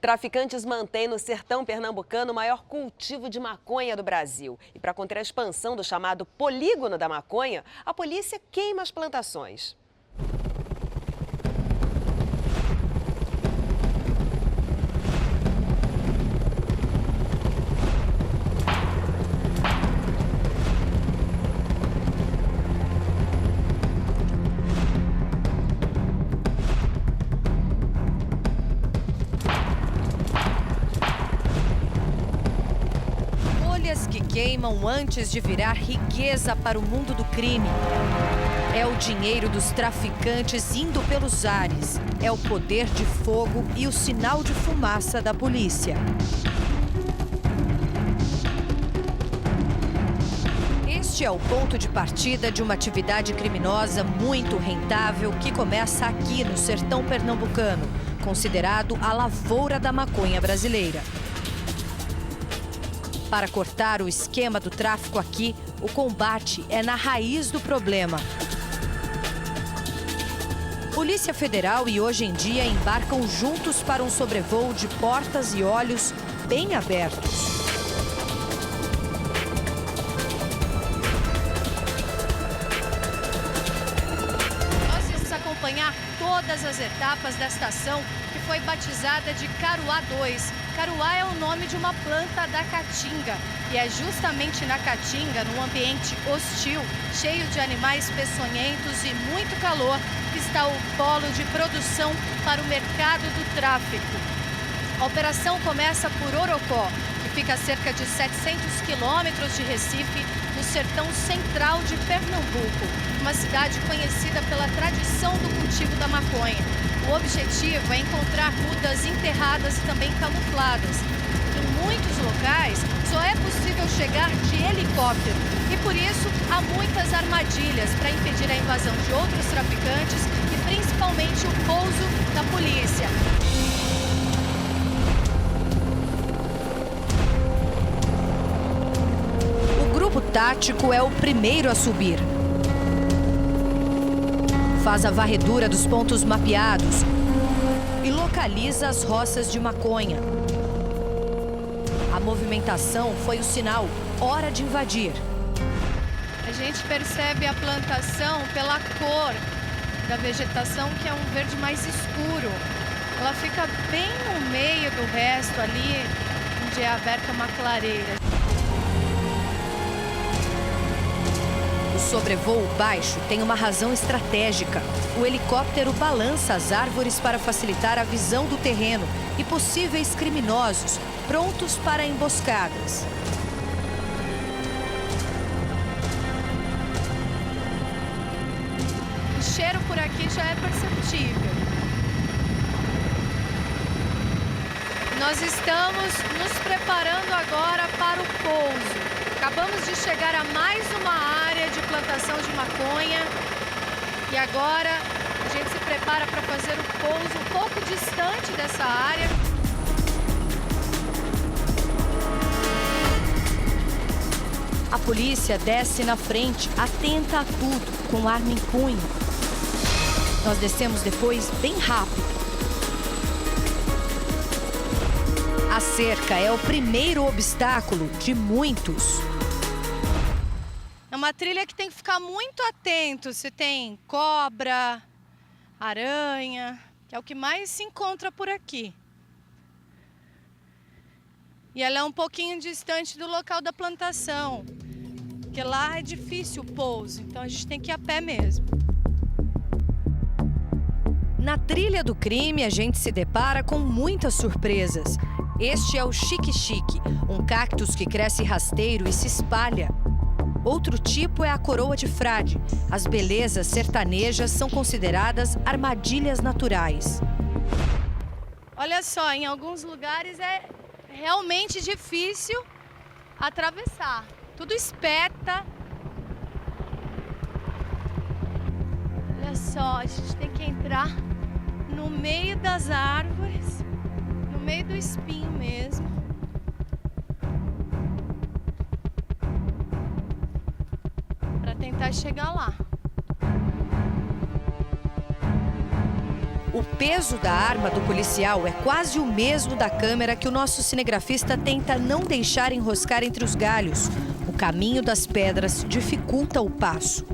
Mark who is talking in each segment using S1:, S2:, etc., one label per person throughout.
S1: Traficantes mantêm no sertão pernambucano o maior cultivo de maconha do Brasil. E para conter a expansão do chamado polígono da maconha, a polícia queima as plantações.
S2: Que queimam antes de virar riqueza para o mundo do crime. É o dinheiro dos traficantes indo pelos ares. É o poder de fogo e o sinal de fumaça da polícia. Este é o ponto de partida de uma atividade criminosa muito rentável que começa aqui no sertão pernambucano, considerado a lavoura da maconha brasileira. Para cortar o esquema do tráfico aqui, o combate é na raiz do problema. Polícia Federal e Hoje em Dia embarcam juntos para um sobrevoo de portas e olhos bem abertos. Nós vamos acompanhar todas as etapas desta ação que foi batizada de Caruá 2. Caruá é o nome de uma planta da caatinga e é justamente na caatinga, num ambiente hostil, cheio de animais peçonhentos e muito calor, que está o polo de produção para o mercado do tráfico. A operação começa por Orocó, que fica a cerca de 700 quilômetros de Recife, no sertão central de Pernambuco, uma cidade conhecida pela tradição do cultivo da maconha. O objetivo é encontrar rutas enterradas e também camufladas. Em muitos locais, só é possível chegar de helicóptero e, por isso, há muitas armadilhas para impedir a invasão de outros traficantes e, principalmente, o pouso da polícia. O grupo tático é o primeiro a subir. Faz a varredura dos pontos mapeados e localiza as roças de maconha. A movimentação foi o sinal, hora de invadir. A gente percebe a plantação pela cor da vegetação, que é um verde mais escuro. Ela fica bem no meio do resto ali, onde é aberta uma clareira. O sobrevoo baixo tem uma razão estratégica. O helicóptero balança as árvores para facilitar a visão do terreno e possíveis criminosos prontos para emboscadas. O cheiro por aqui já é perceptível. Nós estamos nos preparando agora para o pouso. Acabamos de chegar a mais uma área de plantação de maconha e agora a gente se prepara para fazer o pouso um pouco distante dessa área. A polícia desce na frente, atenta a tudo, com arma em punho. Nós descemos depois bem rápido. A cerca é o primeiro obstáculo de muitos. É uma trilha que tem que ficar muito atento se tem cobra, aranha, que é o que mais se encontra por aqui. E ela é um pouquinho distante do local da plantação, porque lá é difícil o pouso, então a gente tem que ir a pé mesmo. Na trilha do crime, a gente se depara com muitas surpresas. Este é o xique-xique, um cactus que cresce rasteiro e se espalha. Outro tipo é a coroa de frade. As belezas sertanejas são consideradas armadilhas naturais. Olha só, em alguns lugares é realmente difícil atravessar. Tudo espeta. Olha só, a gente tem que entrar no meio das árvores, no meio do espinho mesmo. Para tentar chegar lá.
S3: O
S2: peso da arma do policial é quase o mesmo da câmera que o nosso cinegrafista tenta não deixar enroscar entre os galhos. O caminho das pedras dificulta o passo.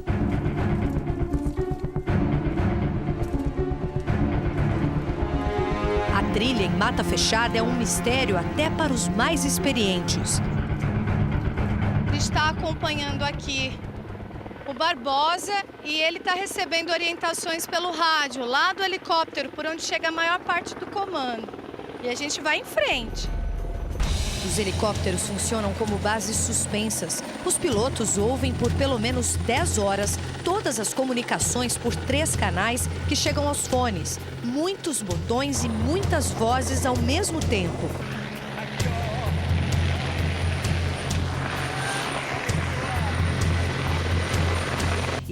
S2: A trilha em mata fechada é um mistério até para os mais experientes. Está acompanhando aqui o Barbosa e ele está recebendo orientações pelo rádio, lá do helicóptero, por onde chega a maior parte do comando. E a gente vai em frente. Os helicópteros funcionam como bases suspensas. Os pilotos ouvem por pelo menos 10 horas todas as comunicações por 3 canais que chegam aos fones. Muitos botões e muitas vozes ao mesmo tempo.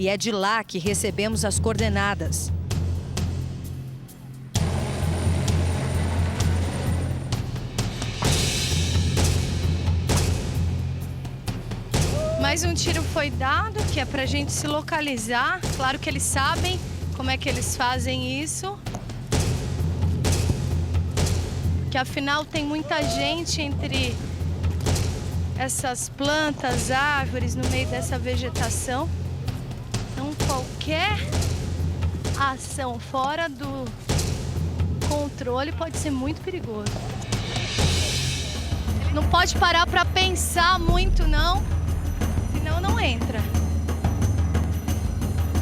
S2: E é de lá que recebemos as coordenadas. Mais um tiro foi dado, que é pra gente se localizar. Claro que eles sabem como é que eles fazem isso. Que afinal tem muita gente entre essas plantas, árvores, no meio dessa vegetação. Então, qualquer ação fora do controle pode ser muito perigoso. Não pode parar para pensar muito, não, senão não entra.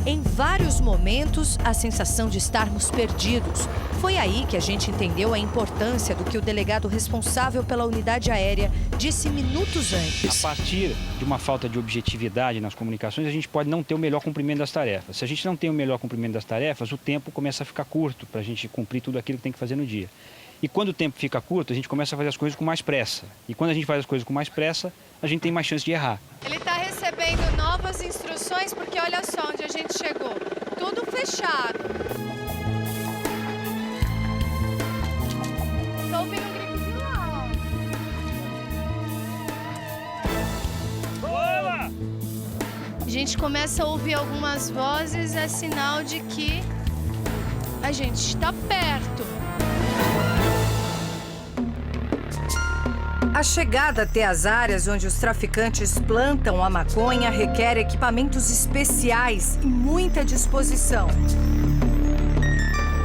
S2: Em vários momentos, a sensação de estarmos perdidos. Foi aí que a gente entendeu a importância do que o delegado responsável pela unidade aérea disse minutos antes.
S3: A partir de uma falta de objetividade nas comunicações, a gente pode não ter o melhor cumprimento das tarefas. Se a gente não tem o melhor cumprimento das tarefas, o tempo começa a ficar curto para a gente cumprir tudo aquilo que tem que fazer no dia. E quando o tempo fica curto, a gente começa a fazer as coisas com mais pressa. E quando a gente faz as coisas com mais pressa, a gente tem mais chance de errar. Ele está recebendo novas instruções porque olha só onde a gente chegou. Tudo fechado. Estou ouvindo um grito de lá, ó. A gente começa a ouvir algumas vozes, é sinal de que a gente está perto. A chegada até as áreas onde os traficantes plantam a maconha requer equipamentos especiais e muita disposição.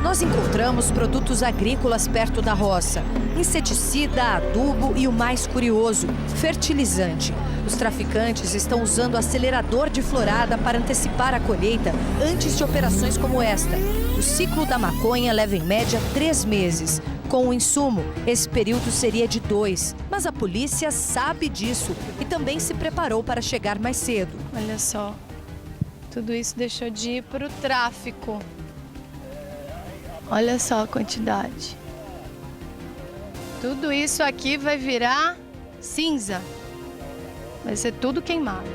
S3: Nós encontramos produtos agrícolas perto da roça, inseticida, adubo e o mais curioso, fertilizante. Os traficantes estão usando acelerador de florada para antecipar a colheita antes de operações como esta. O ciclo da maconha leva em média 3 meses. Com o insumo, esse período seria de 2. Mas a polícia sabe disso e também se preparou para chegar mais cedo. Olha só, tudo isso deixou de ir para o tráfico. Olha só a quantidade. Tudo isso aqui vai virar cinza. Vai ser tudo queimado.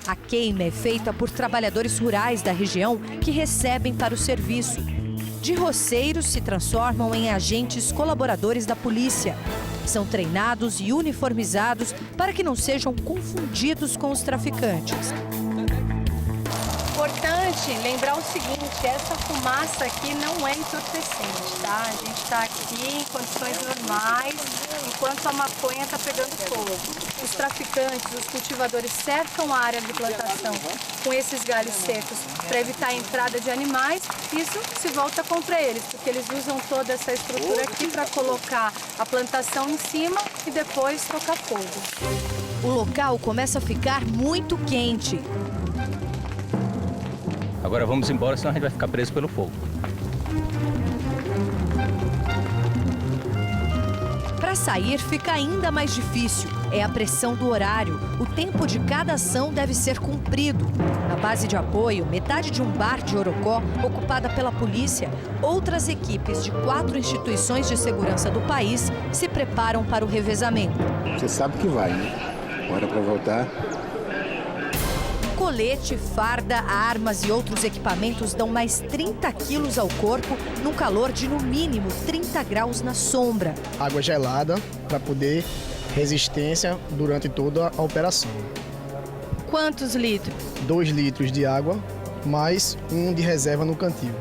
S3: A queima é feita por trabalhadores rurais da região que recebem para o serviço. De roceiros se transformam em agentes colaboradores da polícia. São treinados e uniformizados para que não sejam confundidos com os traficantes. Importante lembrar o seguinte, essa fumaça aqui não é entorpecente, tá? A gente está aqui em condições normais, enquanto a maconha está pegando fogo. Os traficantes, os cultivadores cercam a área de plantação com esses galhos secos para evitar a entrada de animais. Isso se volta contra eles, porque eles usam toda essa estrutura aqui para colocar a plantação em cima e depois tocar fogo. O local começa a ficar muito quente.
S4: Agora vamos embora, senão a gente vai ficar preso pelo fogo.
S2: Para sair fica ainda mais difícil. É a pressão do horário. O tempo de cada ação deve ser cumprido. Na base de apoio, metade de um bar de Orocó, ocupada pela polícia, outras equipes de 4 instituições de segurança do país se preparam para o revezamento.
S5: Você sabe que vai, né? Hora para voltar.
S2: Colete, farda, armas e outros equipamentos dão mais 30 quilos ao corpo num calor de no mínimo 30 graus na sombra.
S6: Água gelada para poder resistência durante toda a operação.
S2: Quantos litros?
S6: 2 litros de água mais um de reserva no cantil.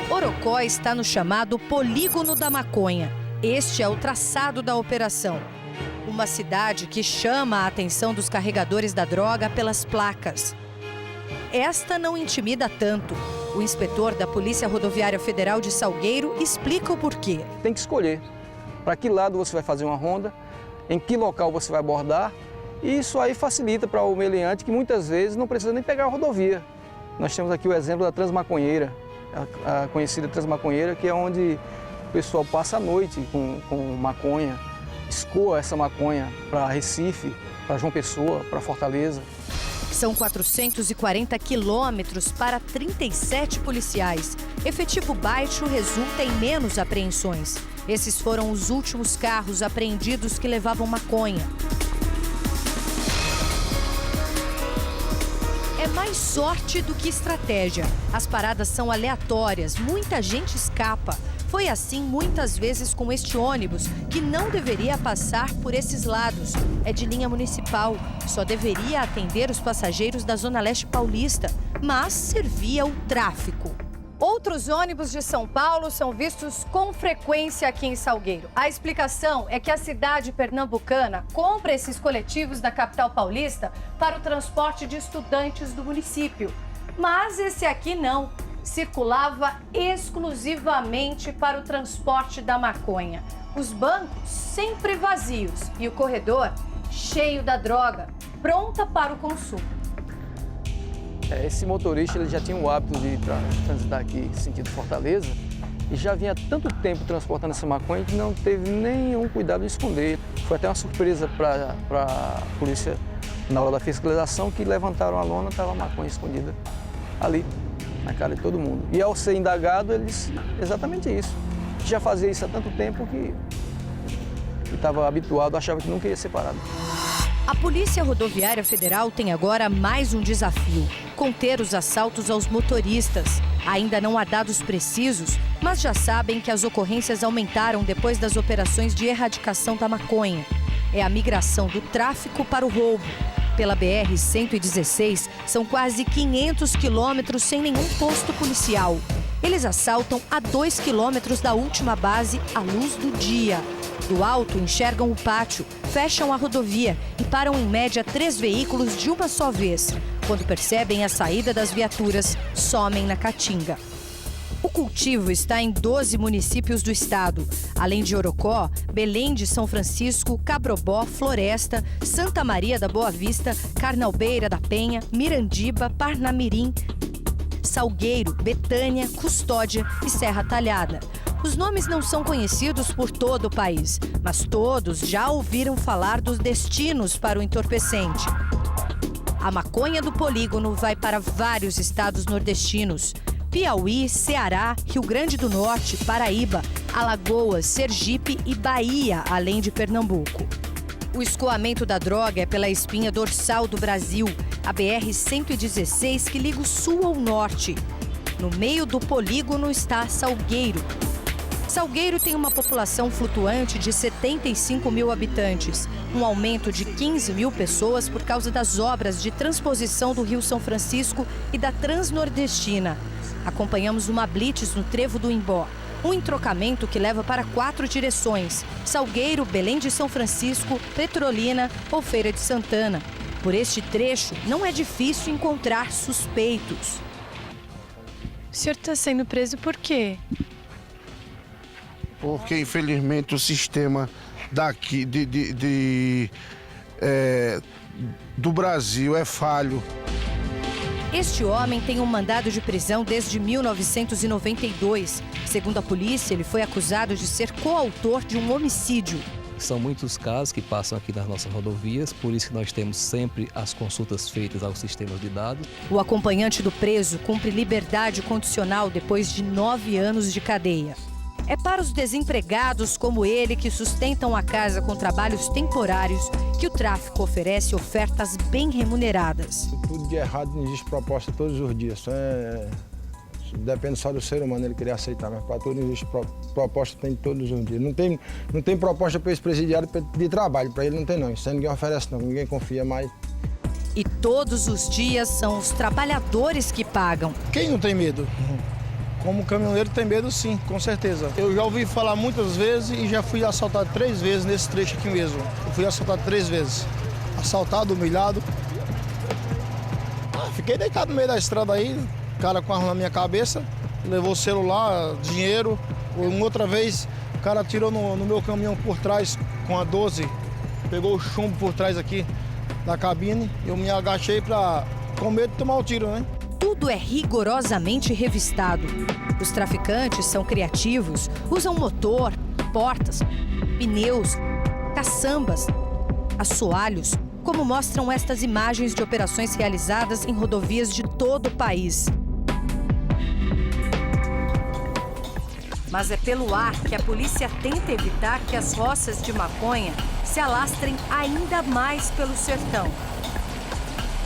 S3: Orocó está no chamado Polígono da Maconha. Este é o traçado da operação. Uma cidade que chama a atenção dos carregadores da droga pelas placas. Esta não intimida tanto. O inspetor da Polícia Rodoviária Federal de Salgueiro explica o porquê.
S7: Tem que escolher para que lado você vai fazer uma ronda, em que local você vai abordar, e isso aí facilita para o meliante que muitas vezes não precisa nem pegar a rodovia. Nós temos aqui o exemplo da Transmaconheira, a conhecida Transmaconheira, que é onde o pessoal passa a noite com maconha, escoa essa maconha para Recife, para João Pessoa, para Fortaleza.
S3: São 440 quilômetros para 37 policiais. Efetivo baixo resulta em menos apreensões. Esses foram os últimos carros apreendidos que levavam maconha. É mais sorte do que estratégia. As paradas são aleatórias, muita gente escapa. Foi assim muitas vezes com este ônibus, que não deveria passar por esses lados. É de linha municipal, só deveria atender os passageiros da Zona Leste Paulista, mas servia o tráfico. Outros ônibus de São Paulo são vistos com frequência aqui em Salgueiro. A explicação é que a cidade pernambucana compra esses coletivos da capital paulista para o transporte de estudantes do município. Mas esse aqui não. Circulava exclusivamente para o transporte da maconha. Os bancos sempre vazios e o corredor cheio da droga, pronta para o consumo.
S7: Esse motorista ele já tinha o hábito de transitar aqui sentido Fortaleza e já vinha há tanto tempo transportando essa maconha que não teve nenhum cuidado de esconder. Foi até uma surpresa para a polícia na hora da fiscalização, que levantaram a lona, estava a maconha escondida ali, na cara de todo mundo. E ao ser indagado, ele disse exatamente isso. Já fazia isso há tanto tempo que estava habituado, achava que nunca ia ser parado.
S3: A Polícia Rodoviária Federal tem agora mais um desafio: conter os assaltos aos motoristas. Ainda não há dados precisos, mas já sabem que as ocorrências aumentaram depois das operações de erradicação da maconha. É a migração do tráfico para o roubo. Pela BR-116, são quase 500 quilômetros sem nenhum posto policial. Eles assaltam a 2 quilômetros da última base à luz do dia. Do alto, enxergam o pátio, fecham a rodovia e param em média 3 veículos de uma só vez. Quando percebem a saída das viaturas, somem na Caatinga. O cultivo está em 12 municípios do estado. Além de Orocó, Belém de São Francisco, Cabrobó, Floresta, Santa Maria da Boa Vista, Carnalbeira da Penha, Mirandiba, Parnamirim, Salgueiro, Betânia, Custódia e Serra Talhada. Os nomes não são conhecidos por todo o país, mas todos já ouviram falar dos destinos para o entorpecente. A maconha do polígono vai para vários estados nordestinos: Piauí, Ceará, Rio Grande do Norte, Paraíba, Alagoas, Sergipe e Bahia, além de Pernambuco. O escoamento da droga é pela espinha dorsal do Brasil, a BR-116, que liga o sul ao norte. No meio do polígono está Salgueiro. Salgueiro tem uma população flutuante de 75 mil habitantes, um aumento de 15 mil pessoas por causa das obras de transposição do Rio São Francisco e da Transnordestina. Acompanhamos uma blitz no Trevo do Imbó, um entrocamento que leva para 4 direções: Salgueiro, Belém de São Francisco, Petrolina ou Feira de Santana. Por este trecho, não é difícil encontrar suspeitos.
S2: O senhor está sendo preso por quê?
S8: Porque, infelizmente, o sistema daqui do Brasil é falho.
S3: Este homem tem um mandado de prisão desde 1992. Segundo a polícia, ele foi acusado de ser coautor de um homicídio.
S4: São muitos casos que passam aqui nas nossas rodovias, por isso que nós temos sempre as consultas feitas aos sistemas de dados.
S3: O acompanhante do preso cumpre liberdade condicional depois de 9 anos de cadeia. É para os desempregados como ele, que sustentam a casa com trabalhos temporários, que o tráfico oferece ofertas bem remuneradas.
S6: Tudo de errado nos diz proposta todos os dias.
S9: Depende só do ser humano ele querer aceitar, mas para tudo existe proposta, tem todos os dias. Não tem proposta para esse presidiário de trabalho, para ele não tem não, isso aí ninguém oferece não, ninguém confia mais.
S3: E todos os dias são os trabalhadores que pagam.
S6: Quem não tem medo? Como caminhoneiro tem medo, sim, com certeza. Eu já ouvi falar muitas vezes e já fui assaltado 3 vezes nesse trecho aqui mesmo. Eu fui assaltado 3 vezes. Assaltado, humilhado. Fiquei deitado no meio da estrada aí, o cara com a arma na minha cabeça, levou o celular, dinheiro. Uma outra vez, o cara atirou no meu caminhão por trás com a 12, pegou o chumbo por trás aqui da cabine. Eu me agachei com medo de tomar o tiro, né?
S3: Tudo é rigorosamente revistado. Os traficantes são criativos, usam motor, portas, pneus, caçambas, assoalhos, como mostram estas imagens de operações realizadas em rodovias de todo o país. Mas é pelo ar que a polícia tenta evitar que as roças de maconha se alastrem ainda mais pelo sertão.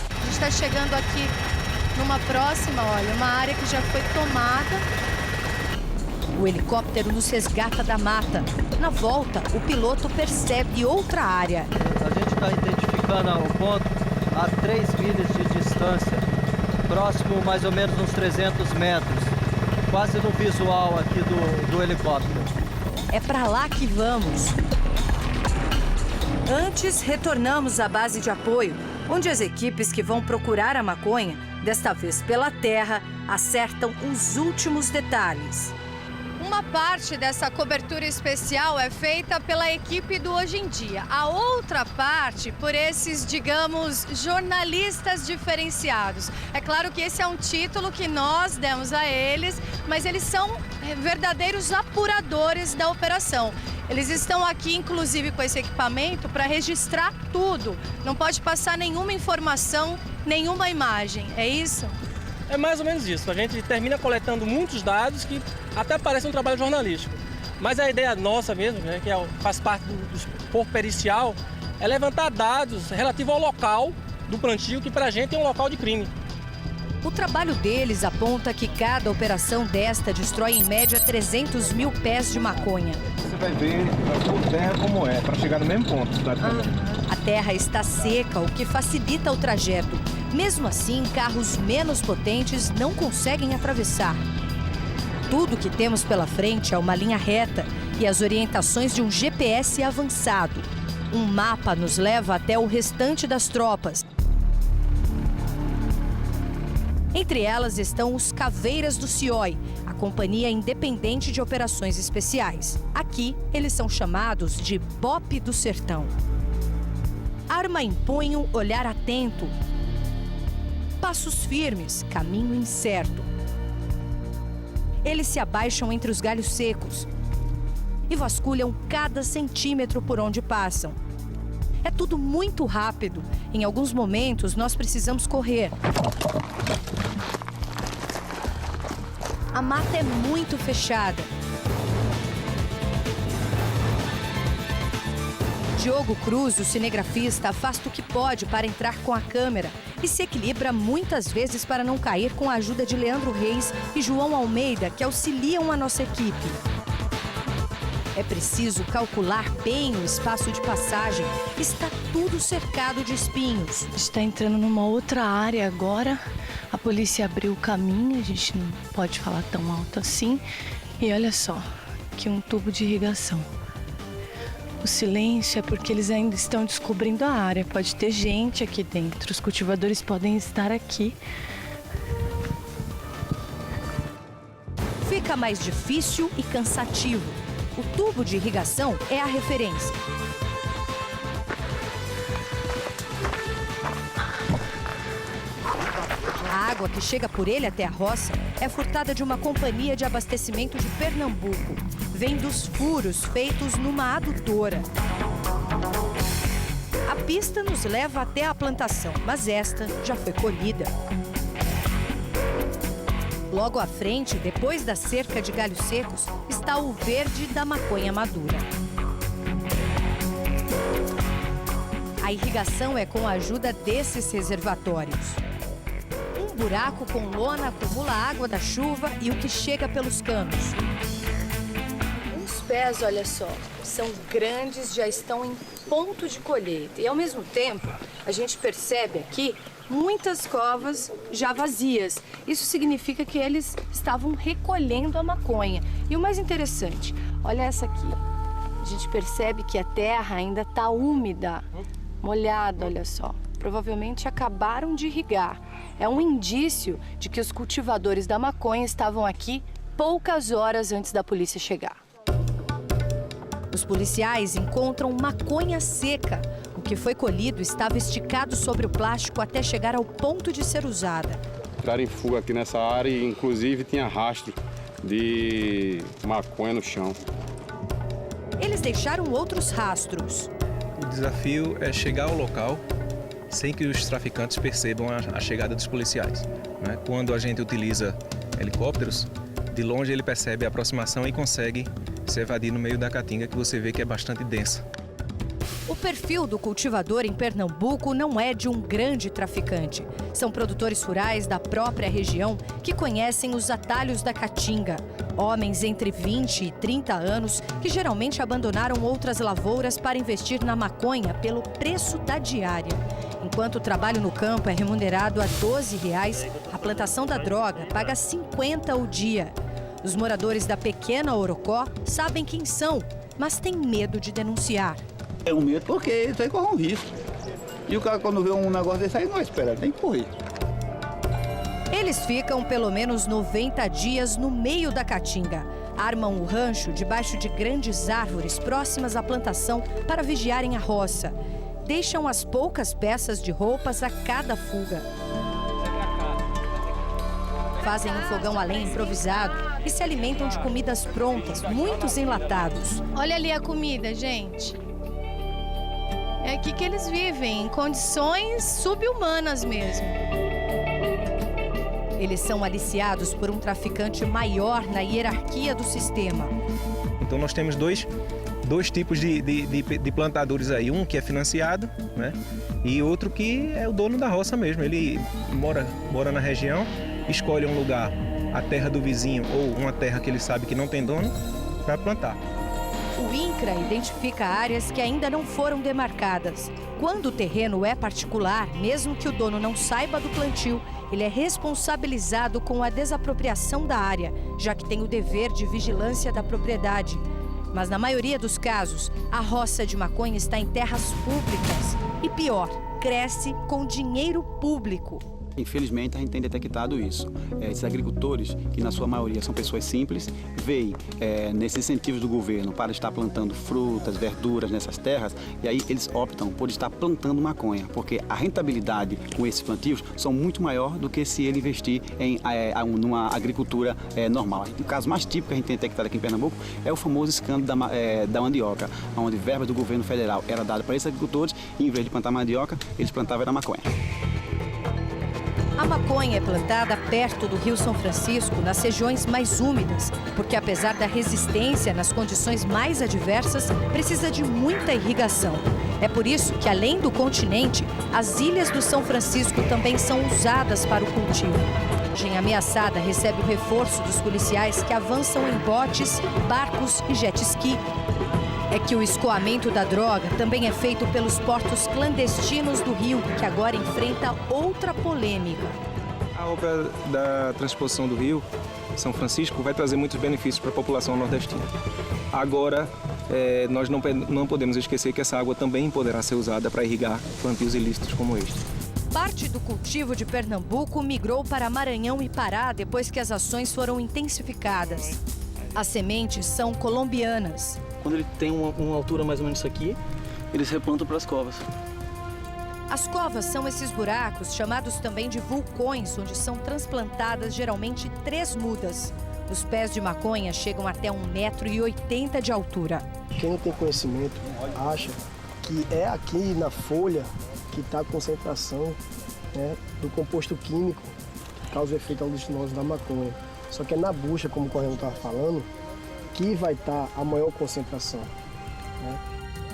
S2: A gente está chegando aqui numa próxima, olha, uma área que já foi tomada.
S3: O helicóptero nos resgata da mata. Na volta, o piloto percebe outra área.
S10: A gente está identificando o ponto a 3 milhas de distância, próximo mais ou menos uns 300 metros, quase no visual aqui do helicóptero.
S3: É para lá que vamos. Antes, retornamos à base de apoio, onde as equipes que vão procurar a maconha, desta vez pela terra, acertam os últimos detalhes.
S2: Uma parte dessa cobertura especial é feita pela equipe do Hoje em Dia. A outra parte por esses, digamos, jornalistas diferenciados. É claro que esse é um título que nós demos a eles, mas eles são verdadeiros apuradores da operação. Eles estão aqui, inclusive, com esse equipamento para registrar tudo. Não pode passar nenhuma informação, nenhuma imagem. É isso?
S11: É mais ou menos isso. A gente termina coletando muitos dados que até parece um trabalho jornalístico. Mas a ideia nossa mesmo, né, que faz parte do corpo pericial, é levantar dados relativos ao local do plantio, que para a gente é um local de crime.
S3: O trabalho deles aponta que cada operação desta destrói em média 300 mil pés de maconha.
S12: Você vai ver por terra como é, para chegar no mesmo ponto.
S3: A terra está seca, o que facilita o trajeto. Mesmo assim, carros menos potentes não conseguem atravessar. Tudo que temos pela frente é uma linha reta e as orientações de um GPS avançado. Um mapa nos leva até o restante das tropas. Entre elas estão os Caveiras do CIOI, a Companhia Independente de Operações Especiais. Aqui, eles são chamados de BOP do Sertão. Arma em punho, olhar atento. Passos firmes, caminho incerto. Eles se abaixam entre os galhos secos e vasculham cada centímetro por onde passam. É tudo muito rápido. Em alguns momentos, nós precisamos correr. A mata é muito fechada. Diogo Cruz, o cinegrafista, afasta o que pode para entrar com a câmera e se equilibra muitas vezes para não cair com a ajuda de Leandro Reis e João Almeida, que auxiliam a nossa equipe. É preciso calcular bem o espaço de passagem. Está tudo cercado de espinhos.
S2: Está entrando numa outra área agora. A polícia abriu o caminho, a gente não pode falar tão alto assim. E olha só, aqui um tubo de irrigação. O silêncio é porque eles ainda estão descobrindo a área. Pode ter gente aqui dentro, os cultivadores podem estar aqui.
S3: Fica mais difícil e cansativo. O tubo de irrigação é a referência. A água que chega por ele até a roça é furtada de uma companhia de abastecimento de Pernambuco. Vem dos furos feitos numa adutora. A pista nos leva até a plantação, mas esta já foi colhida. Logo à frente, depois da cerca de galhos secos, está o verde da maconha madura. A irrigação é com a ajuda desses reservatórios. Um buraco com lona acumula água da chuva e o que chega pelos canos.
S2: Os pés, olha só, são grandes, já estão em ponto de colheita. E ao mesmo tempo, a gente percebe aqui muitas covas já vazias. Isso significa que eles estavam recolhendo a maconha. E o mais interessante, olha essa aqui. A gente percebe que a terra ainda está úmida, molhada, olha só. Provavelmente acabaram de irrigar. É um indício de que os cultivadores da maconha estavam aqui poucas horas antes da polícia chegar.
S3: Os policiais encontram maconha seca. O que foi colhido estava esticado sobre o plástico até chegar ao ponto de ser usada.
S13: Entraram em fuga aqui nessa área e, inclusive, tinha rastro de maconha no chão.
S3: Eles deixaram outros rastros.
S14: O desafio é chegar ao local sem que os traficantes percebam a chegada dos policiais, né? Quando a gente utiliza helicópteros, de longe ele percebe a aproximação e consegue se evadir no meio da caatinga, que você vê que é bastante densa.
S3: O perfil do cultivador em Pernambuco não é de um grande traficante. São produtores rurais da própria região que conhecem os atalhos da caatinga. Homens entre 20 e 30 anos que geralmente abandonaram outras lavouras para investir na maconha pelo preço da diária. Enquanto o trabalho no campo é remunerado a R$ 12, a plantação da droga paga 50 o dia. Os moradores da pequena Orocó sabem quem são, mas têm medo de denunciar.
S15: É um medo porque isso aí corre um risco. E o cara, quando vê um negócio desse aí, não espera, tem que correr.
S3: Eles ficam pelo menos 90 dias no meio da caatinga. Armam o rancho debaixo de grandes árvores próximas à plantação para vigiarem a roça. Deixam as poucas peças de roupas a cada fuga. Fazem um fogão a lenha improvisado e se alimentam de comidas prontas, muitos enlatados.
S2: Olha ali a comida, gente. É aqui que eles vivem, em condições subhumanas mesmo.
S3: Eles são aliciados por um traficante maior na hierarquia do sistema.
S14: Então nós temos dois tipos de plantadores aí. Um que é financiado, né? E outro que é o dono da roça mesmo. Ele mora na região, escolhe um lugar, a terra do vizinho ou uma terra que ele sabe que não tem dono, para plantar.
S3: O INCRA identifica áreas que ainda não foram demarcadas. Quando o terreno é particular, mesmo que o dono não saiba do plantio, ele é responsabilizado com a desapropriação da área, já que tem o dever de vigilância da propriedade. Mas na maioria dos casos, a roça de maconha está em terras públicas. E pior, cresce com dinheiro público.
S15: Infelizmente, a gente tem detectado isso. Esses agricultores, que na sua maioria são pessoas simples, veem nesses incentivos do governo para estar plantando frutas, verduras nessas terras, e aí eles optam por estar plantando maconha, porque a rentabilidade com esses plantios são muito maior do que se ele investir em numa agricultura normal. O caso mais típico que a gente tem detectado aqui em Pernambuco é o famoso escândalo da mandioca, onde verba do governo federal era dada para esses agricultores e, em vez de plantar mandioca, eles plantavam a maconha.
S3: A maconha é plantada perto do Rio São Francisco, nas regiões mais úmidas, porque apesar da resistência nas condições mais adversas, precisa de muita irrigação. É por isso que, além do continente, as ilhas do São Francisco também são usadas para o cultivo. A margem ameaçada recebe o reforço dos policiais que avançam em botes, barcos e jet ski. É que o escoamento da droga também é feito pelos portos clandestinos do Rio, que agora enfrenta outra polêmica.
S14: A obra da transposição do Rio São Francisco vai trazer muitos benefícios para a população nordestina. Agora, nós não podemos esquecer que essa água também poderá ser usada para irrigar plantios ilícitos como este.
S3: Parte do cultivo de Pernambuco migrou para Maranhão e Pará depois que as ações foram intensificadas. As sementes são colombianas.
S16: Quando ele tem uma altura mais ou menos isso aqui, eles replantam para as covas.
S3: As covas são esses buracos, chamados também de vulcões, onde são transplantadas geralmente 3 mudas. Os pés de maconha chegam até 1,80 m de altura.
S17: Quem não tem conhecimento acha que é aqui na folha que está a concentração, né, do composto químico que causa o efeito alucinógeno da maconha. Só que é na bucha, como o Correio estava falando, que vai estar a maior concentração, né?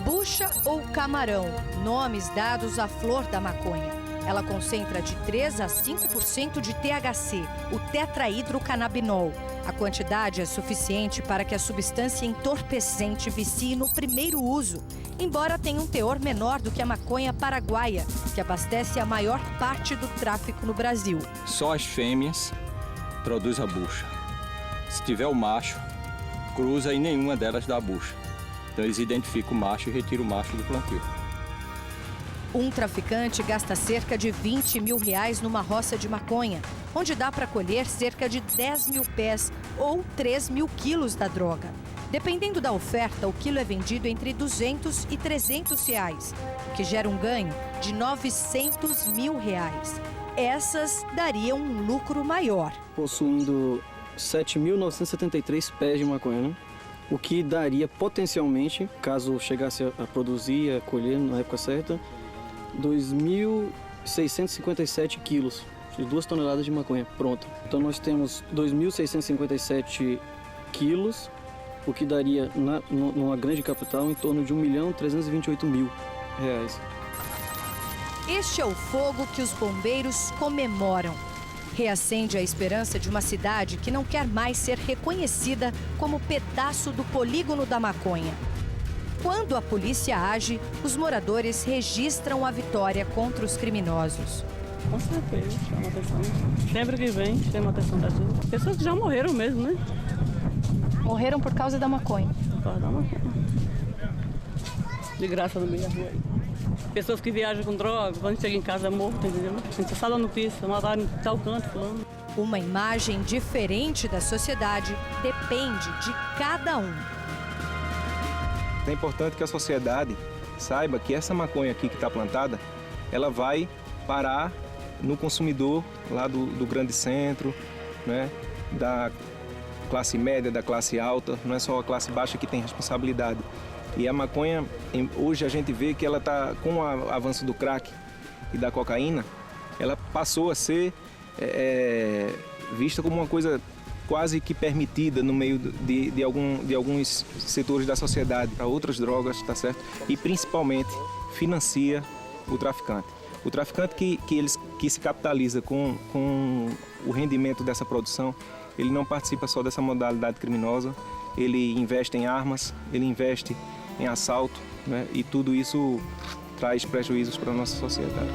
S3: Bucha ou camarão, nomes dados à flor da maconha. Ela concentra de 3 a 5% de THC, o tetrahidrocannabinol. A quantidade é suficiente para que a substância entorpecente vicie no primeiro uso, embora tenha um teor menor do que a maconha paraguaia, que abastece a maior parte do tráfico no Brasil.
S18: Só as fêmeas produzem a bucha. Se tiver o macho, cruza e nenhuma delas dá a bucha. Então eles identificam o macho e retiram o macho do plantio.
S3: Um traficante gasta cerca de R$20 mil numa roça de maconha, onde dá para colher cerca de 10 mil pés ou 3 mil quilos da droga. Dependendo da oferta, o quilo é vendido entre R$200 e R$300, o que gera um ganho de R$900 mil. Essas dariam um lucro maior.
S16: Possuindo 7.973 pés de maconha, né? O que daria potencialmente, caso chegasse a produzir, a colher na época certa, 2.657 quilos, de 2 toneladas de maconha, pronto. Então nós temos 2.657 quilos, o que daria, numa grande capital, em torno de R$1.328.000.
S3: Este é o fogo que os bombeiros comemoram. Reacende a esperança de uma cidade que não quer mais ser reconhecida como pedaço do polígono da maconha. Quando a polícia age, os moradores registram a vitória contra os criminosos.
S19: Com certeza, chama atenção. Sempre que vem, chama atenção da gente. Pessoas que já morreram mesmo, né?
S2: Morreram por causa da maconha.
S19: Por causa da maconha. De graça no meio da rua aí. Pessoas que viajam com droga, quando chega em casa morto, entendeu? A gente só dá notícia, mataram em tal canto, fulano.
S3: Uma imagem diferente da sociedade depende de cada um.
S14: É importante que a sociedade saiba que essa maconha aqui que está plantada, ela vai parar no consumidor lá do grande centro, né? Da classe média, da classe alta, não é só a classe baixa que tem responsabilidade. E a maconha, hoje a gente vê que ela está, com o avanço do crack e da cocaína, ela passou a ser vista como uma coisa quase que permitida no meio de alguns setores da sociedade, para outras drogas, tá certo? E principalmente financia o traficante. O traficante que se capitaliza com o rendimento dessa produção, ele não participa só dessa modalidade criminosa, ele investe em armas, ele investe em assalto, né? E tudo isso traz prejuízos para a nossa sociedade.